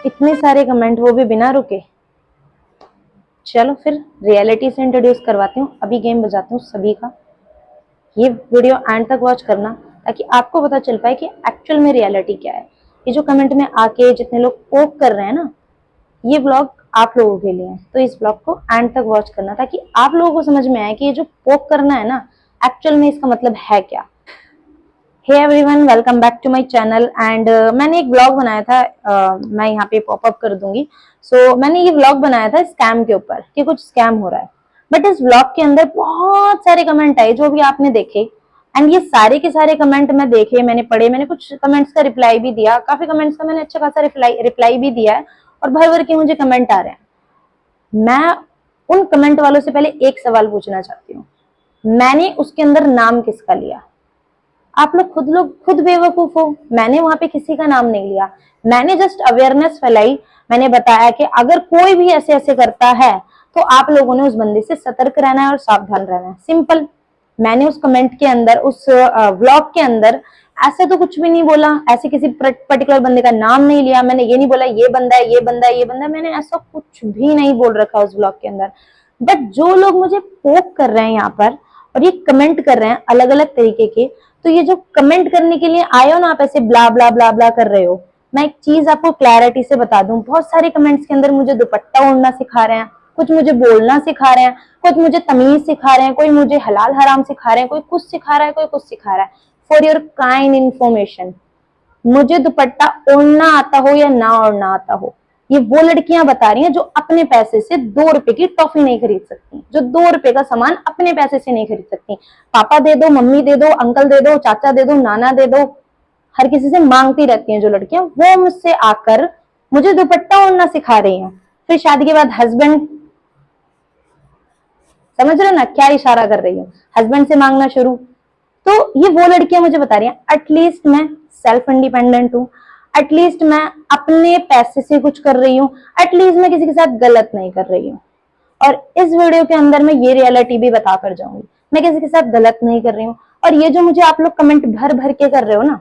इतने सारे कमेंट, वो भी बिना रुके। चलो फिर रियलिटी से इंट्रोड्यूस करवाती हूँ, अभी गेम बजाती हूँ सभी का। ये वीडियो एंड तक वॉच करना ताकि आपको पता चल पाए कि एक्चुअल में रियलिटी क्या है। ये जो कमेंट में आके जितने लोग पोक कर रहे हैं ना, ये ब्लॉग आप लोगों के लिए है, तो इस ब्लॉग को एंड तक वॉच करना ताकि आप लोगों को समझ में आए कि ये जो पोक करना है ना, एक्चुअल में इसका मतलब है क्या। Hey everyone, welcome back to my channel. And मैंने एक व्लॉग बनाया था, मैं यहाँ पे पॉपअप कर दूंगी। मैंने ये व्लॉग बनाया था स्कैम के ऊपर कि कुछ स्कैम हो रहा है। बट इस व्लॉग के अंदर बहुत सारे कमेंट आए जो भी आपने देखे, एंड ये सारे के सारे कमेंट मैं देखे, मैंने पढ़े, मैंने कुछ कमेंट्स का रिप्लाई भी दिया, काफी कमेंट्स का मैंने अच्छा खासा रिप्लाई भी दिया है, और भर भर के मुझे कमेंट आ रहे हैं। मैं उन कमेंट वालों से पहले एक सवाल पूछना चाहती हूँ, मैंने उसके अंदर नाम किसका लिया? आप लोग खुद बेवकूफ हो। मैंने वहां पे किसी का नाम नहीं लिया, मैंने जस्ट अवेयरनेस फैलाई। मैंने बताया कि अगर कोई भी ऐसे ऐसे करता है तो आप लोगों ने उस बंदे से सतर्क रहना है और सावधान रहना है, सिंपल। मैंने उस कमेंट के अंदर, उस व्लॉग के अंदर ऐसे तो कुछ भी नहीं बोला, ऐसे किसी पर्टिकुलर बंदे का नाम नहीं लिया। मैंने ये नहीं बोला ये बंदा है, ये बंदा है, ये बंदा है, मैंने ऐसा कुछ भी नहीं बोल रखा उस व्लॉग के अंदर। बट जो लोग मुझे पोक कर रहे हैं यहाँ पर और ये कमेंट कर रहे हैं अलग अलग तरीके के, तो ये जो कमेंट करने के लिए आए हो ना, आप ऐसे ब्ला ब्ला ब्ला ब्ला कर रहे हो, मैं एक चीज आपको क्लैरिटी से बता दूं। बहुत सारे कमेंट्स के अंदर मुझे दुपट्टा ओढ़ना सिखा रहे हैं, कुछ मुझे बोलना सिखा रहे हैं, कुछ मुझे तमीज सिखा रहे हैं, कोई मुझे हलाल हराम सिखा रहे हैं, कोई कुछ सिखा रहा है, कोई कुछ सिखा रहा है। फॉर योर काइंड इंफॉर्मेशन, मुझे दुपट्टा ओढ़ना आता हो या ना ओढ़ना आता हो, ये वो लड़कियां बता रही हैं जो अपने पैसे से 2 रुपए की टॉफी नहीं खरीद सकती, जो 2 रुपए का सामान अपने पैसे से नहीं खरीद सकती। पापा दे दो, मम्मी दे दो, अंकल दे दो, चाचा दे दो, नाना दे दो, हर किसी से मांगती रहती हैं जो लड़कियां, वो मुझसे आकर मुझे दुपट्टा ओढ़ना सिखा रही हैं। फिर शादी के बाद हस्बैंड, समझ रहे हो ना क्या इशारा कर रही हूँ, हस्बैंड से मांगना शुरू। तो ये वो लड़कियां मुझे बता रही हैं एटलीस्ट मैं सेल्फ इंडिपेंडेंट हूँ, एटलीस्ट मैं अपने पैसे से कुछ कर रही हूँ, एटलीस्ट मैं किसी के साथ गलत नहीं कर रही हूँ। और इस वीडियो के अंदर मैं ये रियलिटी भी बता कर जाऊंगी, मैं किसी के साथ गलत नहीं कर रही हूँ। और ये जो मुझे आप लोग कमेंट भर भर के कर रहे हो ना,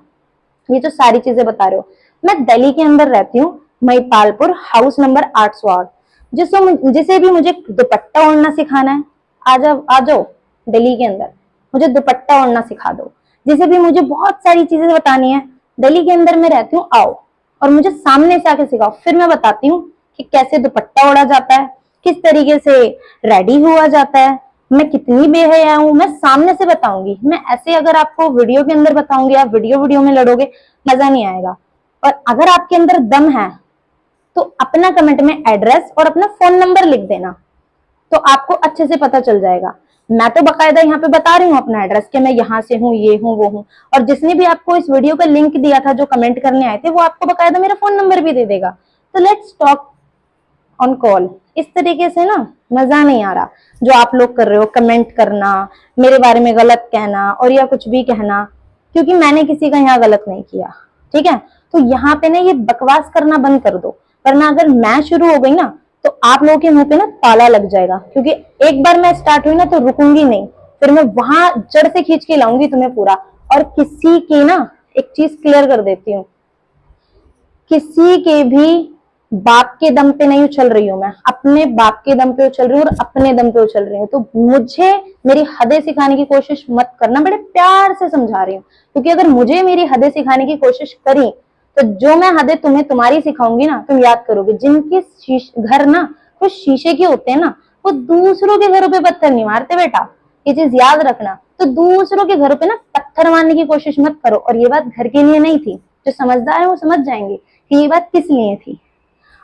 ये जो सारी चीजें बता रहे हो, मैं दिल्ली के अंदर रहती हूँ, महिपालपुर, हाउस नंबर 808। जिसे भी मुझे दुपट्टा ओढ़ना सिखाना है, आ जाओ दिल्ली के अंदर, मुझे दुपट्टा ओढ़ना सिखा दो। जिसे भी मुझे बहुत सारी चीजें बतानी है, दिल्ली के अंदर मैं रहती हूँ, आओ और मुझे सामने से आके सिखाओ। फिर मैं बताती हूँ कि कैसे दुपट्टा ओढ़ा जाता है, किस तरीके से रेडी हुआ जाता है, मैं कितनी बेहया हूँ, मैं सामने से बताऊंगी। मैं ऐसे अगर आपको वीडियो के अंदर बताऊंगी, आप वीडियो में लड़ोगे, मजा नहीं आएगा। और अगर आपके अंदर दम है तो अपना कमेंट में एड्रेस और अपना फोन नंबर लिख देना, तो आपको अच्छे से पता चल जाएगा। मैं तो बकायदा यहाँ पे बता रही हूँ अपना एड्रेस कि मैं यहाँ से हूँ, ये हूँ, वो हूँ। और जिसने भी आपको इस वीडियो का लिंक दिया था, जो कमेंट करने आए थे, वो आपको बकायदा मेरा फोन नंबर भी दे देगा। तो लेट्स टॉक ऑन कॉल। इस तरीके से ना मजा नहीं आ रहा जो आप लोग कर रहे हो, कमेंट करना, मेरे बारे में गलत कहना और या कुछ भी कहना, क्योंकि मैंने किसी का यहाँ गलत नहीं किया, ठीक है। तो यहाँ पे ना ये बकवास करना बंद कर दो, वरना अगर मैं शुरू हो गई ना तो आप लोगों के मुंह पे ना ताला लग जाएगा। क्योंकि एक बार मैं स्टार्ट हुई ना तो रुकूंगी नहीं, फिर मैं वहां जड़ से खींच के लाऊंगी तुम्हें पूरा। और किसी की ना, एक चीज क्लियर कर देती हूँ, किसी के भी बाप के दम पे नहीं उछल रही हूं मैं, अपने बाप के दम पे उछल रही हूँ और अपने दम पे उछल रही हूँ। तो मुझे मेरी हदें सिखाने की कोशिश मत करना, बड़े प्यार से समझा रही हूँ। क्योंकि अगर मुझे मेरी हदें सिखाने की कोशिश करी तो जो मैं हदें तुम्हें तुम्हारी सिखाऊंगी ना, तुम याद करोगे। जिनके घर ना कुछ शीशे के होते हैं ना, वो दूसरों के घरों पे पत्थर नहीं मारते बेटा, ये चीज याद रखना। तो दूसरों के घरों पे ना पत्थर मारने की कोशिश मत करो। और ये बात घर के लिए नहीं थी, जो समझदार है वो समझ जाएंगे कि ये बात किस लिए थी।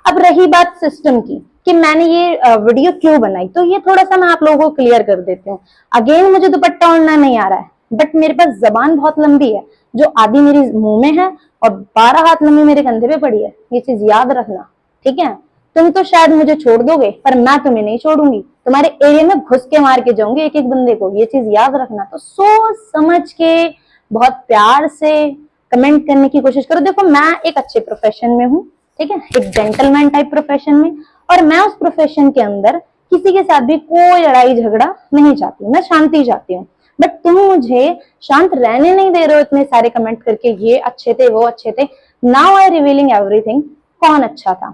अब रही बात सिस्टम की कि मैंने ये वीडियो क्यों बनाई, तो ये थोड़ा सा मैं आप लोगों को क्लियर कर देती हूँ। अगेन, मुझे दुपट्टा ओढ़ना नहीं आ रहा है, बट मेरे पास जबान बहुत लंबी है, जो आधी मेरी मुंह में है और 12 हाथ लंबी मेरे कंधे पे पड़ी है। ये चीज याद रखना, ठीक है। तुम तो शायद मुझे छोड़ दोगे, पर मैं तुम्हें नहीं छोड़ूंगी, तुम्हारे एरिया में घुस के मार के जाऊंगी एक एक बंदे को, ये चीज याद रखना। तो सोच समझ के बहुत प्यार से कमेंट करने की कोशिश करो। देखो, मैं एक अच्छे प्रोफेशन में हूँ, ठीक है, एक जेंटलमैन टाइप प्रोफेशन में, और मैं उस प्रोफेशन के अंदर किसी के साथ भी कोई लड़ाई झगड़ा नहीं चाहती, मैं शांति चाहती हूँ। बट तुम मुझे शांत रहने नहीं दे रहे हो इतने सारे कमेंट करके, ये अच्छे थे, वो अच्छे थे। Now I revealing everything. कौन अच्छा था।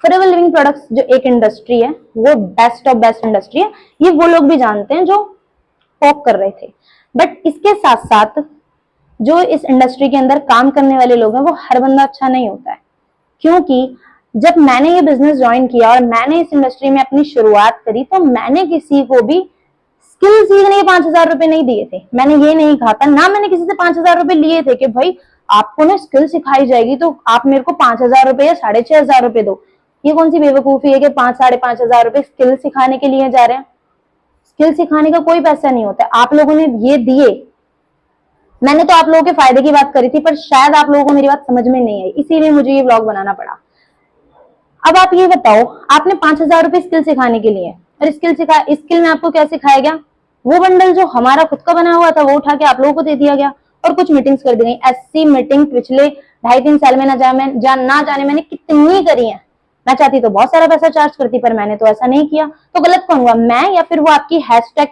फॉरएवर लिविंग प्रोडक्ट्स जो एक इंडस्ट्री है, वो बेस्ट ऑफ बेस्ट इंडस्ट्री है, ये वो लोग भी जानते हैं जो टॉक कर रहे थे। बट इसके साथ साथ जो इस इंडस्ट्री के अंदर काम करने वाले लोग हैं, वो हर बंदा अच्छा नहीं होता है। क्योंकि जब मैंने ये बिजनेस ज्वाइन किया और मैंने इस इंडस्ट्री में अपनी शुरुआत करी, तो मैंने किसी को भी स्किल सीखने के 5,000 रुपए नहीं दिए थे। मैंने ये नहीं कहा था, ना मैंने किसी से 5,000 रुपए लिए थे कि भाई आपको ना स्किल सिखाई जाएगी तो आप मेरे को 5,000 रुपए या 6,500 रुपए दो। ये कौन सी बेवकूफी है कि 5-5,500 रुपए स्किल सिखाने के लिए जा रहे हैं। स्किल सिखाने का कोई पैसा नहीं होता। आप लोगों ने ये दिए, मैंने तो आप लोगों के फायदे की बात करी थी, पर शायद आप लोगों को मेरी बात समझ में नहीं आई, इसीलिए मुझे ये व्लॉग बनाना पड़ा। अब आप ये बताओ, आपने 5,000 रुपए स्किल सिखाने के लिए, और स्किल में आपको क्या सिखाया गया? वो बंडल जो हमारा खुद का बना हुआ था वो उठा के आप लोगों को दे दिया गया, और कुछ मीटिंग्स कर दी गई। ऐसी मीटिंग पिछले 2.5-3 साल में ना जाने मैंने कितनी करी है। मैं चाहती तो बहुत सारा पैसा चार्ज करती, पर मैंने तो ऐसा नहीं किया। तो गलत कौन हुआ, मैं या फिर वो आपकी हैशटैग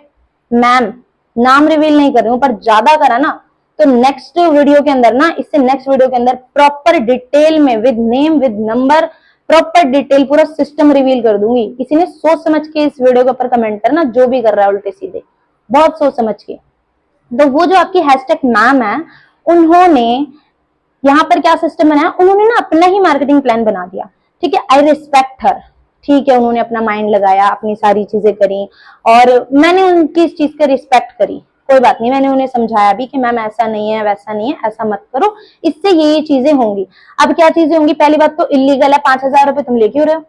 मैम? नाम रिवील नहीं कर रही हूँ, पर ज्यादा करा ना तो नेक्स्ट वीडियो के अंदर ना, इससे नेक्स्ट वीडियो के अंदर प्रॉपर डिटेल में with name with number proper detail पूरा सिस्टम रिवील कर दूंगी। किसी ने सोच समझ के इस वीडियो के ऊपर कमेंट करना, जो भी कर रहा है उल्टे सीधे, बहुत सोच समझ के। तो वो जो आपकी हैशटैग मैम है, उन्होंने यहाँ पर क्या सिस्टम बनाया, उन्होंने ना अपना ही मार्केटिंग प्लान बना दिया। ठीक है, आई रिस्पेक्ट हर। ठीक है, उन्होंने अपना माइंड लगाया, अपनी सारी चीजें करी, और मैंने उनकी इस चीज का रिस्पेक्ट करी। कोई बात नहीं, मैंने उन्हें समझाया भी कि मैम ऐसा नहीं है, वैसा नहीं है, ऐसा मत करो, इससे ये चीजें होंगी। अब क्या चीजें होंगी? पहली बात तो इलीगल है, 5,000 रुपए तुम ले क्यों रहे हो?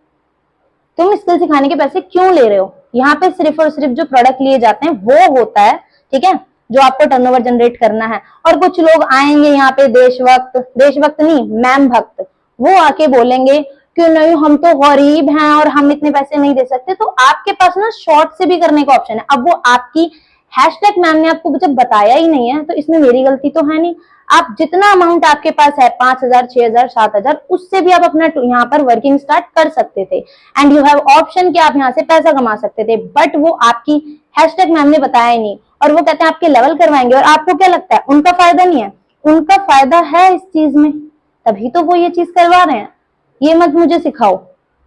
तुम स्किल सिखाने के पैसे क्यों ले रहे हो? यहाँ पे सिर्फ और सिर्फ जो प्रोडक्ट लिए जाते हैं वो होता है, ठीक है, जो आपको टर्नओवर जनरेट करना है। और कुछ लोग आएंगे यहाँ पे देश वक्त नहीं, मैम भक्त, वो आके बोलेंगे कि नहीं हम तो गरीब हैं और हम इतने पैसे नहीं दे सकते। तो आपके पास ना शॉर्ट से भी करने का ऑप्शन है। अब वो आपकी हैशटैग मैम ने आपको जब बताया ही नहीं है, तो इसमें मेरी गलती तो है नहीं। आप जितना अमाउंट आपके पास है, 5,000, 6,000, 7,000, उससे भी आप अपना यहाँ पर वर्किंग स्टार्ट कर सकते थे। एंड यू हैव ऑप्शन कि आप यहाँ से पैसा कमा सकते थे, बट वो आपकी हैशटैग मैम ने बताया ही नहीं। और वो कहते हैं आपके लेवल करवाएंगे, और आपको क्या लगता है उनका फायदा नहीं है? उनका फायदा है इस चीज में, तभी तो वो ये चीज करवा रहे हैं। ये मत मुझे सिखाओ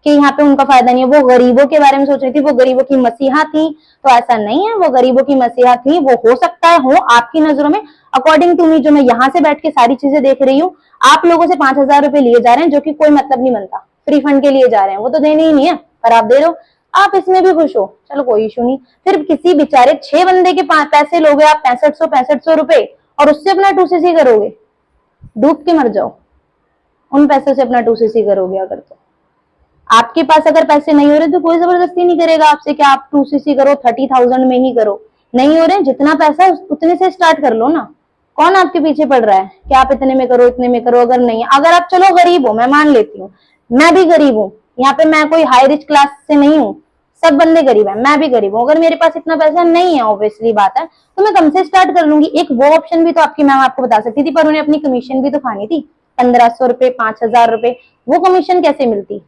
कि यहाँ पे उनका फायदा नहीं है। वो गरीबों के बारे में सोच रही थी, वो गरीबों की मसीहा थी, तो ऐसा नहीं है। वो गरीबों की मसीहा थी, वो हो सकता है हो आपकी नजरों में। अकॉर्डिंग टू मी, जो मैं यहाँ से बैठ के सारी चीजें देख रही हूँ, आप लोगों से 5,000 रुपए लिए जा रहे हैं, जो कि कोई मतलब नहीं बनता। फ्री फंड के लिए जा रहे हैं, वो तो देने ही नहीं है, पर आप दे रहे हो। आप इसमें भी खुश हो, चलो कोई इशू नहीं। फिर किसी बेचारे 6 बंदे के पैसे लोगे आप 6500 रुपए, और उससे अपना 2cc करोगे? डूब के मर जाओ, उन पैसों से अपना 2cc करोगे अगर। तो आपके पास अगर पैसे नहीं हो रहे तो कोई जबरदस्ती नहीं करेगा आपसे कि आप 2cc करो, 30,000 में ही करो। नहीं हो रहे, जितना पैसा उतने से स्टार्ट कर लो ना। कौन आपके पीछे पड़ रहा है कि आप इतने में करो, इतने में करो? अगर नहीं, अगर आप चलो गरीब हो, मैं मान लेती हूँ, मैं भी गरीब हूँ, यहाँ पे मैं कोई हाई रिच क्लास से नहीं हूँ, सब बंदे गरीब है, मैं भी गरीब हूँ। अगर मेरे पास इतना पैसा नहीं है, ऑब्वियसली बात है, तो मैं कम से स्टार्ट कर लूंगी। एक वो ऑप्शन भी तो आपकी मैम आपको बता सकती थी, पर उन्हें अपनी कमीशन भी तो खानी थी। 1,500 रुपए, 5,000 रुपए, वो कमीशन कैसे मिलती?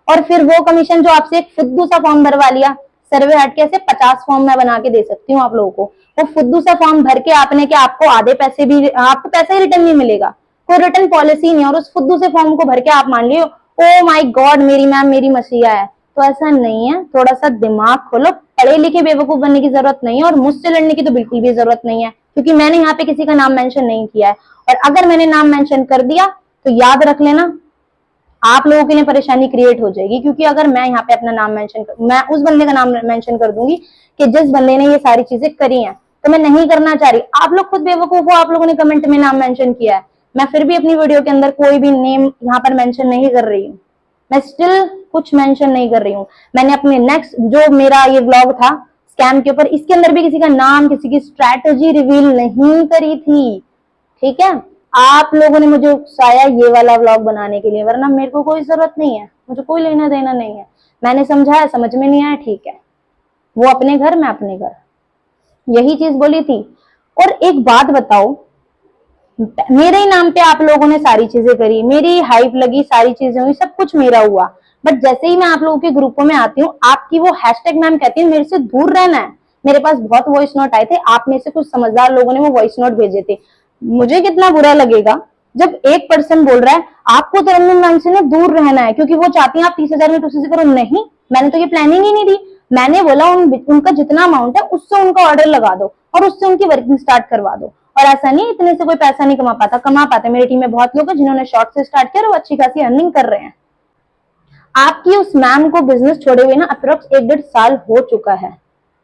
और फिर वो कमीशन जो आपसे एक फुद्दू सा फॉर्म भरवा लिया, सर्वे हट के, ऐसे 50 फॉर्म मैं बना के दे सकती हूँ आप लोगों को। वो फुद्दू सा फॉर्म भर के आपने कि आपको आधे पैसे भी, आपको पैसा ही रिटर्न नहीं मिलेगा, कोई रिटर्न पॉलिसी नहीं, और उस फुद्दू से फॉर्म को भर के आप मान लियो ओ माय गॉड मेरी मैम मेरी मसीहा है। तो ऐसा नहीं है, थोड़ा सा दिमाग खोलो। पढ़े लिखे बेवकूफ बनने की जरूरत नहीं है, और मुझसे लड़ने की तो बिल्कुल भी जरूरत नहीं है, क्योंकि मैंने यहाँ पे किसी का नाम मेंशन नहीं किया है। और अगर मैंने नाम मेंशन कर दिया तो याद रख लेना, आप लोगों के लिए परेशानी क्रिएट हो जाएगी। क्योंकि अगर मैं यहाँ पे अपना नाम मैं उस बंदे का नाम मेंशन कर दूंगी कि जिस बंदे ने ये सारी चीजें करी हैं, तो मैं नहीं करना चाह रही। आप लोग खुद बेवकूफ हो, आप लोगों ने कमेंट में नाम मेंशन किया है, मैं फिर भी अपनी वीडियो के अंदर कोई भी नेम यहाँ पर मेंशन नहीं कर रही हूँ। मैं स्टिल कुछ मेंशन नहीं कर रही हूँ। मैंने अपने नेक्स्ट जो मेरा ये व्लॉग था स्कैम के ऊपर, इसके अंदर भी किसी का नाम, किसी की स्ट्रैटेजी रिवील नहीं करी थी। ठीक है, आप लोगों ने मुझे उकसाया ये वाला व्लॉग बनाने के लिए, वरना मेरे को कोई जरूरत नहीं है, मुझे कोई लेना देना नहीं है। मैंने समझाया, समझ में नहीं आया, ठीक है, वो अपने घर, मैं अपने घर, यही चीज बोली थी। और एक बात बताओ, मेरे ही नाम पे आप लोगों ने सारी चीजें करी, मेरी हाइप लगी, सारी चीजें हुई, सब कुछ मेरा हुआ, बट जैसे ही मैं आप लोगों के ग्रुपों में आती हूँ, आपकी वो हैशटैग मैम कहती है मेरे से दूर रहना है। मेरे पास बहुत वॉइस नोट आए थे, आप में से कुछ समझदार लोगों ने वो वॉइस नोट भेजे थे। मुझे कितना बुरा लगेगा, जब एक पर्सन बोल रहा है आपको तो रंजन मैम से ना दूर रहना है क्योंकि वो चाहती है आप 30,000 में टूसीसी करो, नहीं, मैंने तो ये प्लानिंग ही नहीं दी। मैंने बोला उनका जितना अमाउंट है उससे उनका ऑर्डर लगा दो और उससे उनकी वर्किंग स्टार्ट करवा दो। और ऐसा नहीं इतने से कोई पैसा नहीं कमा पाता। मेरी टीम में बहुत लोग हैं जिन्होंने शॉर्ट से स्टार्ट किया और वो अच्छी खासी अर्निंग कर रहे हैं। आपकी उस मैम को बिजनेस छोड़े हुए ना अप्रोक्स 1-1.5 साल हो चुका है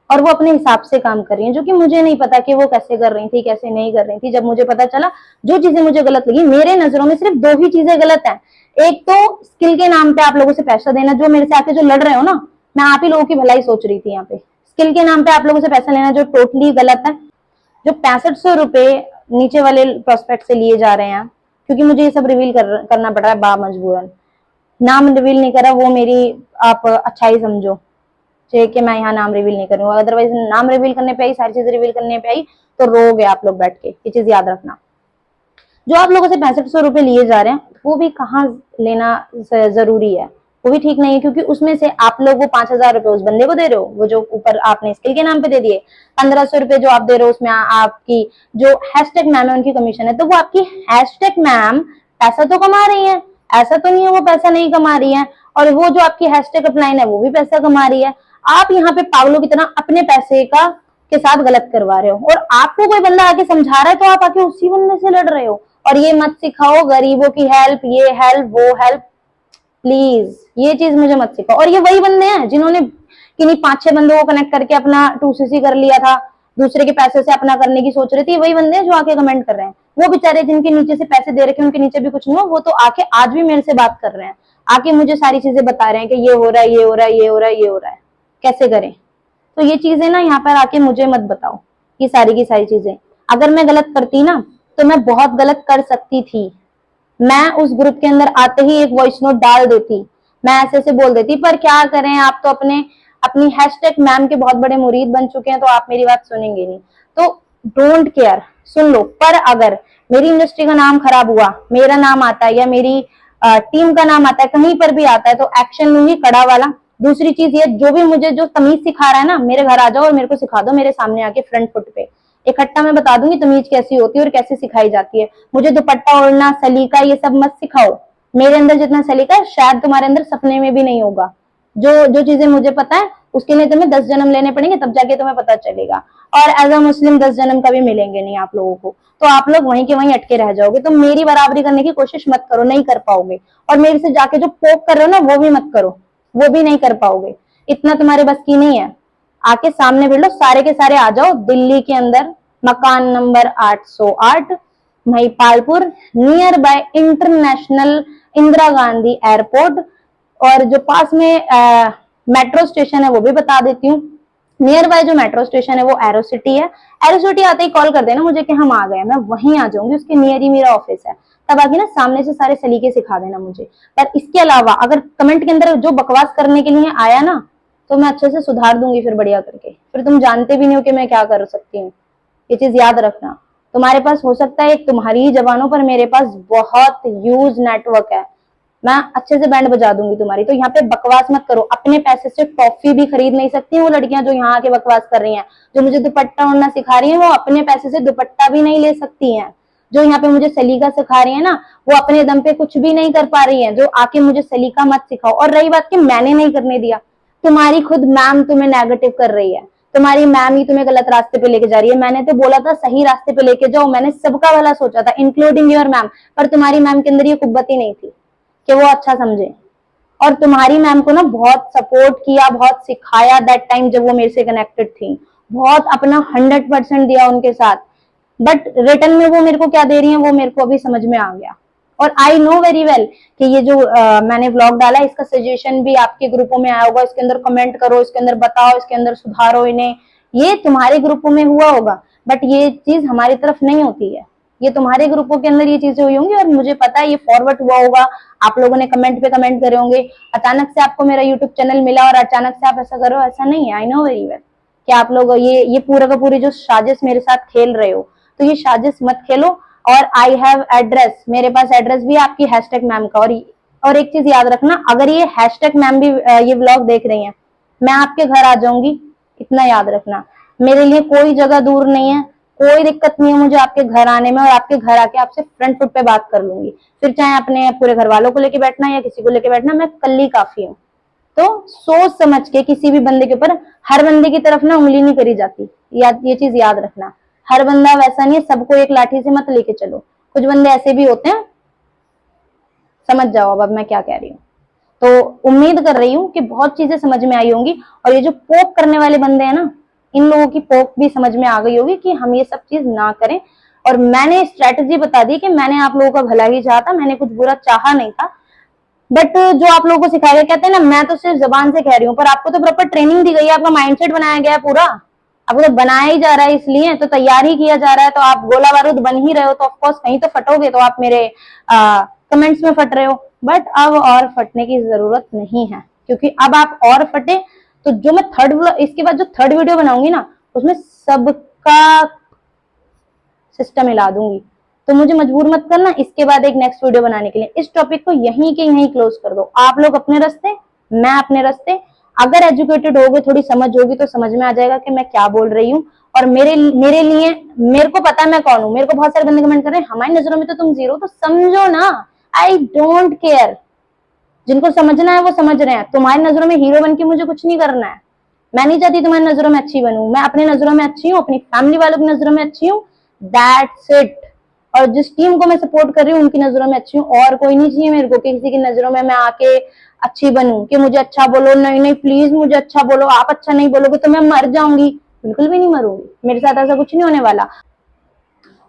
और वो अपने हिसाब से काम कर रही है, जो कि मुझे नहीं पता कि वो कैसे कर रही थी कैसे नहीं कर रही थी। जब मुझे पता चला, जो चीजें मुझे गलत लगी, मेरे नजरों में सिर्फ 2 ही चीजें गलत हैं। एक तो स्किल के नाम पे आप लोगों से पैसा देना, जो मेरे से आके जो लड़ रहे हो ना, मैं आप ही लोगों की भलाई सोच रही थी यहाँ पे। स्किल के नाम पे आप लोगों से पैसा लेना जो टोटली गलत है। जो 6500 रुपए नीचे वाले प्रोस्पेक्ट से लिए जा रहे हैं, क्योंकि मुझे ये सब रिवील करना पड़ रहा है बा मजबूरन, नाम रिवील नहीं करा वो मेरी आप अच्छाई समझो कि मैं यहाँ नाम रिवील नहीं करूंगा, अदरवाइज नाम रिवील करने पे आई, सारी चीजें रिवील करने पे आई तो रोगे आप लोग बैठ के। ये चीज याद रखना। जो आप लोगों से 6500 रुपए लिए जा रहे हैं वो भी कहाँ लेना जरूरी है, वो भी ठीक नहीं है, क्योंकि उसमें से आप लोग वो 5,000 रुपए उस बंदे को दे रहे हो, वो जो ऊपर आपने स्किल के नाम पे दे दिए। 1500 रुपए जो आप दे रहे हो उसमें आपकी जो हैशटैग मैम है उनकी कमीशन है, तो वो आपकी हैशटैग मैम पैसा तो कमा रही है, ऐसा तो नहीं है वो पैसा नहीं कमा रही है। और वो जो आपकी हैशटैग अपलाइन है वो भी पैसा कमा रही है। आप यहाँ पे पागलों की तरह अपने पैसे का के साथ गलत करवा रहे हो, और आपको कोई बंदा आके समझा रहा है तो आप आके उसी बंदे से लड़ रहे हो। और ये मत सिखाओ गरीबों की हेल्प, ये हेल्प वो हेल्प, प्लीज ये चीज मुझे मत सिखाओ। और ये वही बंदे हैं जिन्होंने किन्हीं 5-6 बंदों को कनेक्ट करके अपना 2cc कर लिया था, दूसरे के पैसे से अपना करने की सोच रही थी। वही बंदे हैं जो आके कमेंट कर रहे हैं। वो बेचारे जिनके नीचे से पैसे दे रखे उनके नीचे भी कुछ नहीं हो, वो तो आके आज भी मेरे से बात कर रहे हैं, आके मुझे सारी चीजें बता रहे हैं कि ये हो रहा है, ये हो रहा है, ये हो रहा है, ये हो रहा है, कैसे करें। तो ये चीजें ना यहाँ पर आके मुझे मत बताओ, ये सारी की सारी चीजें। अगर मैं गलत करती ना तो मैं बहुत गलत कर सकती थी। मैं उस ग्रुप के अंदर आते ही एक वॉइस नोट डाल देती, मैं ऐसे ऐसे बोल देती, पर क्या करें, आप तो अपनी हैशटैग मैम के बहुत बड़े मुरीद बन चुके हैं तो आप मेरी बात सुनेंगे नहीं। तो डोंट केयर, सुन लो। पर अगर मेरी इंडस्ट्री का नाम खराब हुआ, मेरा नाम आता है या मेरी टीम का नाम आता है, कहीं पर भी आता है, तो एक्शन लूंगी कड़ा वाला। दूसरी चीज ये, जो भी मुझे जो तमीज सिखा रहा है ना, मेरे घर आ जाओ और मेरे को सिखा दो, मेरे सामने आके फ्रंट फुट पे इकट्ठा मैं बता दूंगी तमीज कैसी होती है और कैसे सिखाई जाती है। मुझे दुपट्टा ओढ़ना, सलीका, ये सब मत सिखाओ। मेरे अंदर जितना सलीका है शायद तुम्हारे अंदर सपने में भी नहीं होगा। जो जो चीजें मुझे पता है उसके लिए तुम्हें 10 जन्म लेने पड़ेंगे, तब जाके तुम्हें पता चलेगा। और एज अ मुस्लिम 10 जन्म कभी मिलेंगे नहीं आप लोगों को, तो आप लोग वहीं के वहीं अटके रह जाओगे। तो मेरी बराबरी करने की कोशिश मत करो, नहीं कर पाओगे। और मेरे से जाके जो पोक कर रहे हो ना वो भी मत करो, वो भी नहीं कर पाओगे, इतना तुम्हारे बस की नहीं है। आके सामने बैठ लो, सारे के सारे आ जाओ दिल्ली के अंदर, मकान number 808 Mahipalpur, near by international Indira Gandhi airport. और जो पास में मेट्रो स्टेशन है वो भी बता देती हूँ। नियर बाय जो मेट्रो स्टेशन है वो एरो सिटी है। एरो सिटी आते ही कॉल कर देना मुझे कि हम आ गए, मैं वहीं आ जाऊंगी, उसके नियर ही मेरा ऑफिस है। तब आके ना सामने से सारे सलीके सिखा देना मुझे। पर इसके अलावा अगर कमेंट के अंदर जो बकवास करने के लिए आया ना, तो मैं अच्छे से सुधार दूंगी फिर बढ़िया करके। फिर तुम जानते भी नहीं हो कि मैं क्या कर सकती हूँ, ये चीज याद रखना। तुम्हारे पास हो सकता है एक तुम्हारी ही जबान हो, पर मेरे पास बहुत ह्यूज नेटवर्क है, मैं अच्छे से बैंड बजा दूंगी तुम्हारी। तो यहाँ पे बकवास मत करो। अपने पैसे से टॉफी भी खरीद नहीं सकती वो लड़कियां जो यहाँ आके बकवास कर रही हैं। जो मुझे दुपट्टा ओढ़ना सिखा रही हैं वो अपने पैसे से दुपट्टा भी नहीं ले सकती हैं। जो यहाँ पे मुझे सलीका सिखा रही है ना, वो अपने दम पे कुछ भी नहीं कर पा रही है। जो आके मुझे सलीका मत सिखाओ। और रही बात कि मैंने नहीं करने दिया, तुम्हारी खुद मैम तुम्हें नेगेटिव कर रही है, तुम्हारी मैम ही तुम्हें गलत रास्ते पे लेके जा रही है। मैंने तो बोला था सही रास्ते पे लेके जाओ, मैंने सबका भला सोचा था इंक्लूडिंग योर मैम, पर तुम्हारी मैम के अंदर ये कुब्बत ही नहीं थी कि वो अच्छा समझे। और तुम्हारी मैम को ना बहुत सपोर्ट किया, बहुत सिखाया दैट टाइम जब वो मेरे से कनेक्टेड थी, बहुत अपना 100% दिया उनके साथ। बट रिटर्न में वो मेरे को क्या दे रही है वो मेरे को अभी समझ में आ गया। और आई नो वेरी वेल कि ये जो मैंने व्लॉग डाला है इसका सजेशन भी आपके ग्रुपों में आया होगा, इसके अंदर कमेंट करो, इसके अंदर बताओ, इसके अंदर सुधारो इन्हें, ये तुम्हारे ग्रुपों में हुआ होगा। बट ये चीज हमारी तरफ नहीं होती है, ये तुम्हारे ग्रुपों के अंदर ये चीजें हुई होंगी और मुझे पता है ये फॉरवर्ड हुआ होगा, आप लोगों ने कमेंट पे कमेंट करे होंगे। अचानक से आपको मेरा यूट्यूब चैनल मिला और अचानक से आप ऐसा करो, ऐसा नहीं है। आई नो वेरी वेल कि आप लोग ये पूरा का पूरी जो साजिश मेरे साथ खेल रहे हो, तो ये साजिश मत खेलो। और आई हैव एड्रेस, मेरे पास एड्रेस भी है आपकी हैशटैग मैम का। और एक चीज याद रखना, अगर ये हैशटैग मैम भी ये व्लॉग देख रही हैं, मैं आपके घर आ जाऊंगी, इतना याद रखना। मेरे लिए कोई जगह दूर नहीं है, कोई दिक्कत नहीं है मुझे आपके घर आने में, और आपके घर आके आपसे फ्रंट फुट पे बात कर लूंगी। फिर चाहे अपने पूरे घर वालों को लेके बैठना या किसी को लेके बैठना, मैं कल्ली काफी हूँ। तो सोच समझ के किसी भी बंदे के ऊपर, हर बंदे की तरफ ना उंगली नहीं करी जाती, ये चीज याद रखना। हर बंदा वैसा नहीं है, सबको एक लाठी से मत लेके चलो, कुछ बंदे ऐसे भी होते हैं। समझ जाओ अब मैं क्या कह रही हूँ। तो उम्मीद कर रही हूँ कि बहुत चीजें समझ में आई होंगी, और ये जो पोक करने वाले बंदे हैं ना, इन लोगों की पोक भी समझ में आ गई होगी कि हम ये सब चीज ना करें। और मैंने स्ट्रेटजी बता दी कि मैंने आप लोगों का भला ही चाहा था, मैंने कुछ बुरा चाहा नहीं था। बट जो आप लोगों को सिखाया गया, कहते हैं ना मैं तो सिर्फ जबान से कह रही हूँ, पर आपको तो प्रॉपर ट्रेनिंग दी गई है, आपका माइंडसेट बनाया गया है पूरा, आपको तो बनाया ही जा रहा है, इसलिए तो तैयार ही किया जा रहा है। तो आप गोला बारूद बन ही रहे हो, तो ऑफकोर्स कहीं तो फटोगे, तो आप मेरे कमेंट्स में फट रहे हो। बट अब और फटने की जरूरत नहीं है, क्योंकि अब आप और फटे तो जो मैं इसके बाद जो थर्ड वीडियो बनाऊंगी ना, उसमें सबका सिस्टम हिला दूंगी। तो मुझे मजबूर मत करना इसके बाद एक नेक्स्ट वीडियो बनाने के लिए। इस टॉपिक को यहीं के यहीं क्लोज कर दो, आप लोग अपने रास्ते, मैं अपने रास्ते। अगर एजुकेटेड होगे, थोड़ी समझ होगी, तो समझ में आ जाएगा कि मैं क्या बोल रही हूँ। और मेरे लिए मेरे को पता है मैं कौन हूँ। मेरे को बहुत सारे बंदे कमेंट कर रहे हैं हमारी नजरों में तो तुम जीरो, तो समझो ना, आई डोंट केयर। जिनको समझना है वो समझ रहे हैं। तुम्हारी नजरों में हीरो बन के मुझे कुछ नहीं करना है। मैं नहीं चाहती तुम्हारी नजरों में अच्छी बनूं, मैं अपनी नजरों में अच्छी हूँ, अपनी फैमिली वालों की नजरों में अच्छी हूँ, दैट्स इट। और जिस टीम को मैं सपोर्ट कर रही हूँ उनकी नजरों में अच्छी हूँ, और कोई नहीं चाहिए मेरे को कि किसी की नजरों में मैं आके अच्छी बनूं, कि मुझे अच्छा बोलो। नहीं नहीं प्लीज मुझे अच्छा बोलो, आप अच्छा नहीं बोलोगे तो मैं मर जाऊंगी। बिल्कुल भी नहीं मरूंगी, मेरे साथ ऐसा कुछ नहीं होने वाला।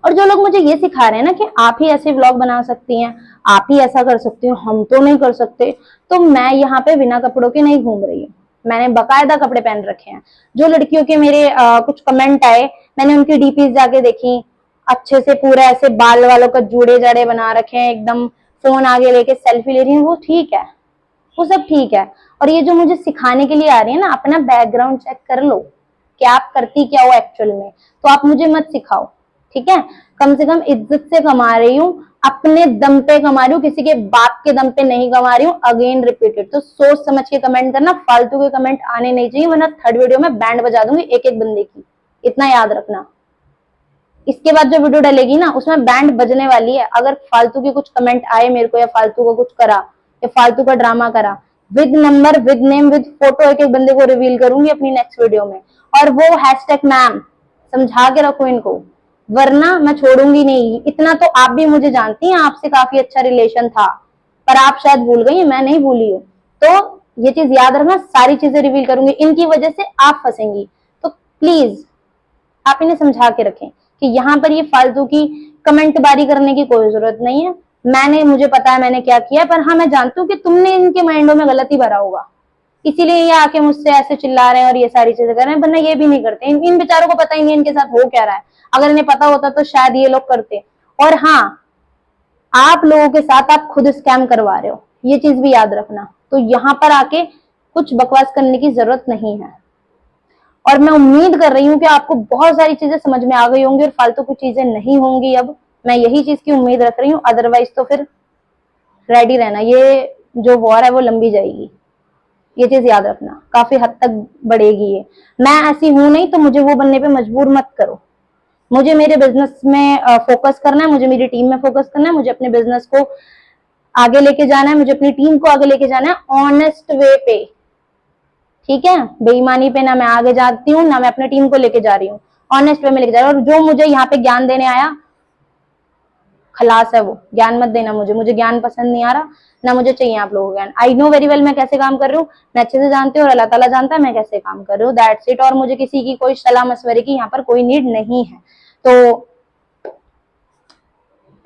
और जो लोग मुझे ये सिखा रहे हैं ना कि आप ही ऐसे व्लॉग बना सकती हैं, आप ही ऐसा कर सकती हो, हम तो नहीं कर सकते, तो मैं यहाँ पे बिना कपड़ों के नहीं घूम रही हूँ। मैंने बकायदा कपड़े पहन रखे हैं। जो लड़कियों के मेरे कुछ कमेंट आए, मैंने उनकी डीपीज जाके देखी, अच्छे से पूरा ऐसे बाल वालों का जूड़े जाड़े बना रखे हैं, एकदम फोन आगे लेके सेल्फी ले रही हूँ, वो ठीक है, वो सब ठीक है। और ये जो मुझे सिखाने के लिए आ रही है ना, अपना बैकग्राउंड चेक कर लो कि आप करती क्या हो एक्चुअल में, तो आप मुझे मत सिखाओ, ठीक है। कम से कम इज्जत से कमा रही हूँ, अपने दम पे कमा रही हूँ, किसी के बाप के दम पे नहीं कमा रही हूँ। अगेन रिपीटेड, तो सोच समझ के कमेंट करना, फालतू के कमेंट आने नहीं चाहिए, वरना थर्ड वीडियो में बैंड बजा दूंगी एक एक बंदे की, इतना याद रखना। इसके बाद जो वीडियो डलेगी ना, उसमें बैंड बजने वाली है। अगर फालतू के कुछ कमेंट आए मेरे को, या फालतू का कुछ करा, या फालतू का ड्रामा करा, with number, with name, with photo एक एक बंदे को रिवील करूंगी अपनी नेक्स्ट वीडियो में। और वो हैशटैग मैम समझा के रखो इनको, वरना मैं छोड़ूंगी नहीं। इतना तो आप भी मुझे जानती हैं, आपसे काफी अच्छा रिलेशन था, पर आप शायद भूल गई, मैं नहीं भूली हूँ। तो ये चीज याद रखना, सारी चीजें रिवील करूंगी, इनकी वजह से आप फंसेंगी। तो प्लीज आप इन्हें समझा के रखें कि यहाँ पर ये फालतू की कमेंट बारी करने की कोई जरूरत नहीं है। मुझे पता है मैंने क्या किया, पर हाँ मैं जानती हूँ कि तुमने इनके माइंडों में गलत ही भरा होगा, इसीलिए ये आके मुझसे ऐसे चिल्ला रहे हैं और ये सारी चीजें कर रहे हैं, वरना ये भी नहीं करते। इन बेचारों को पता ही नहीं इनके साथ हो क्या रहा है। अगर इन्हें पता होता तो शायद ये लोग करते। और हाँ, आप लोगों के साथ आप खुद स्कैम करवा रहे हो, ये चीज भी याद रखना। तो यहाँ पर आके कुछ बकवास करने की जरूरत नहीं है। और मैं उम्मीद कर रही हूँ कि आपको बहुत सारी चीजें समझ में आ गई होंगी और फालतू की चीजें नहीं होंगी। अब मैं यही चीज की उम्मीद रख रही हूँ, अदरवाइज तो फिर रेडी रहना, ये जो वॉर है वो लंबी जाएगी। ये चीज याद रखना, काफी हद तक बढ़ेगी ये। मैं ऐसी हूं नहीं, तो मुझे वो बनने पे मजबूर मत करो। मुझे मेरे बिजनेस में फोकस करना है, मुझे मेरी टीम में फोकस करना है, मुझे अपने बिजनेस को आगे लेके जाना है, मुझे अपनी टीम को आगे लेके जाना है ऑनेस्ट वे पे, ठीक है। बेईमानी पे ना मैं आगे जाती हूँ, ना मैं अपनी टीम को लेके जा रही हूँ, ऑनेस्ट वे में लेके जा रही हूँ। और जो मुझे यहाँ पे ज्ञान देने आया, खलास है वो, ज्ञान मत देना मुझे ज्ञान पसंद नहीं आ रहा, ना मुझे चाहिए आप लोगों का ज्ञान। आई नो वेरी वेल मैं कैसे काम कर रही हूँ, मैं अच्छे से जानती हूँ, और अल्लाह ताला जानता है मैं कैसे काम कर रही हूँ, दैट्स इट। और मुझे किसी की कोई सलाह मशवरे की यहाँ पर कोई नीड नहीं है। तो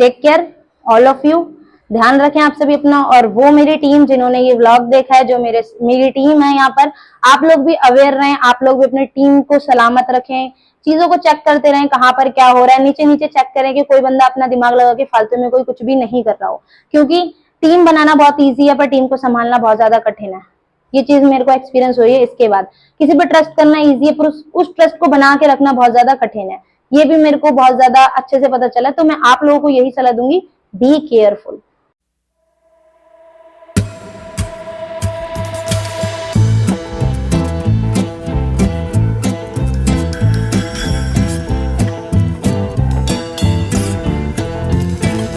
take care all of you, ध्यान रखें आप सभी अपना। और वो मेरी टीम जिन्होंने ये व्लॉग देखा है, जो मेरी टीम है यहाँ पर, आप लोग भी अवेयर रहें, आप लोग भी अपनी टीम को सलामत रखें, चीजों को चेक करते रहें कहाँ पर क्या हो रहा है, नीचे नीचे चेक करें कि कोई बंदा अपना दिमाग लगा के फालतू में कोई कुछ भी नहीं कर रहा हो। क्योंकि टीम बनाना बहुत ईजी है, पर टीम को संभालना बहुत ज्यादा कठिन है। ये चीज मेरे को एक्सपीरियंस हुई है। इसके बाद किसी पर ट्रस्ट करना ईजी है, पर उस ट्रस्ट को बना के रखना बहुत ज्यादा कठिन है। ये भी मेरे को बहुत ज्यादा अच्छे से पता चला। तो मैं आप लोगों को यही सलाह दूंगी, बी केयरफुल।